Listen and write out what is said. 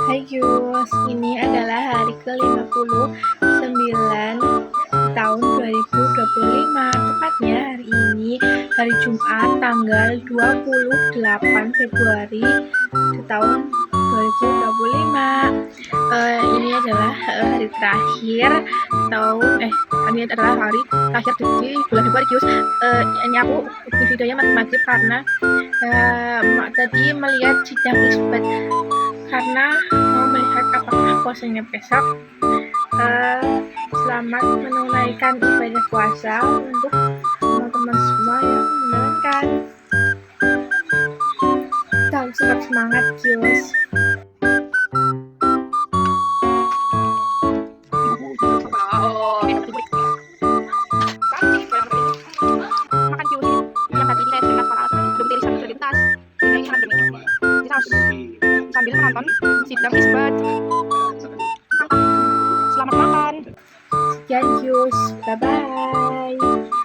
Hai Yus, ini adalah hari ke-59 tahun 2025. Tepatnya hari ini, hari Jumat, tanggal 28 Februari tahun 2025. Ini adalah hari terakhir ini adalah hari terakhir di bulan Februari Yus. Ini aku bikin videonya maghrib karena tadi melihat sidang isbat karena mau melihat apakah puasanya besok. Selamat menunaikan ibadah puasa untuk teman-teman semua yang menjalankan. Tetap semangat Kios. Sambil menonton sidang isbat. Selamat makan. Sekian Yus, bye bye.